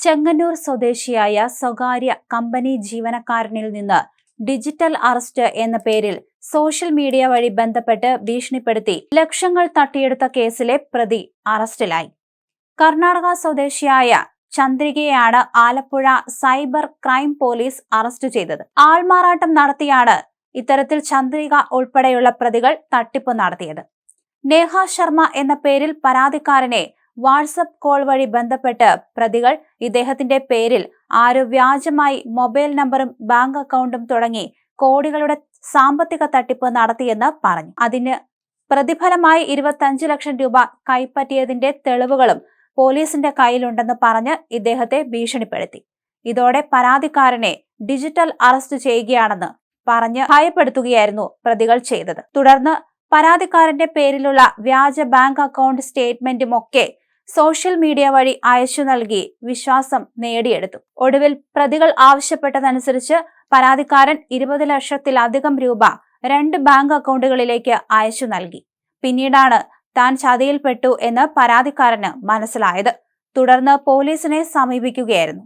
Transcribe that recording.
ചെങ്ങന്നൂർ സ്വദേശിയായ സ്വകാര്യ കമ്പനി ജീവനക്കാരനിൽ നിന്ന് ഡിജിറ്റൽ അറസ്റ്റ് എന്ന പേരിൽ സോഷ്യൽ മീഡിയ വഴി ബന്ധപ്പെട്ട് ഭീഷണിപ്പെടുത്തി ലക്ഷങ്ങൾ തട്ടിയെടുത്ത കേസിലെ പ്രതി അറസ്റ്റിലായി. കർണാടക സ്വദേശിയായ ചന്ദ്രികയെയാണ് Alappuzha cyber crime police arrest ചെയ്തത്. ആൾമാറാട്ടം നടത്തിയാണ് ഇത്തരത്തിൽ ചന്ദ്രിക ഉൾപ്പെടെയുള്ള പ്രതികൾ തട്ടിപ്പ് നടത്തിയത്. നേഹ ശർമ്മ എന്ന പേരിൽ പരാതിക്കാരനെ വാട്സപ്പ് കോൾ വഴി ബന്ധപ്പെട്ട് പ്രതികൾ ഇദ്ദേഹത്തിന്റെ പേരിൽ ആരോ വ്യാജമായി മൊബൈൽ നമ്പറും ബാങ്ക് അക്കൗണ്ടും തുടങ്ങി കോടികളുടെ സാമ്പത്തിക തട്ടിപ്പ് നടത്തിയെന്ന് പറഞ്ഞു. അതിന് പ്രതിഫലമായി 25 ലക്ഷം രൂപ കൈപ്പറ്റിയതിന്റെ തെളിവുകളും പോലീസിന്റെ കയ്യിലുണ്ടെന്ന് പറഞ്ഞ് ഇദ്ദേഹത്തെ ഭീഷണിപ്പെടുത്തി. ഇതോടെ പരാതിക്കാരനെ ഡിജിറ്റൽ അറസ്റ്റ് ചെയ്യുകയാണെന്ന് പറഞ്ഞ് ഭയപ്പെടുത്തുകയായിരുന്നു പ്രതികൾ ചെയ്തത്. തുടർന്ന് പരാതിക്കാരന്റെ പേരിലുള്ള വ്യാജ ബാങ്ക് അക്കൗണ്ട് സ്റ്റേറ്റ്മെന്റും ഒക്കെ സോഷ്യൽ മീഡിയ വഴി അയച്ചു നൽകി വിശ്വാസം നേടിയെടുത്തു. ഒടുവിൽ പ്രതികൾ ആവശ്യപ്പെട്ടതനുസരിച്ച് പരാതിക്കാരൻ 20 ലക്ഷത്തിലധികം രൂപ 2 ബാങ്ക് അക്കൗണ്ടുകളിലേക്ക് അയച്ചു നൽകി. പിന്നീടാണ് താൻ ചതിയിൽപ്പെട്ടു എന്ന് പരാതിക്കാരന് മനസ്സിലായത്. തുടർന്ന് പോലീസിനെ സമീപിക്കുകയായിരുന്നു.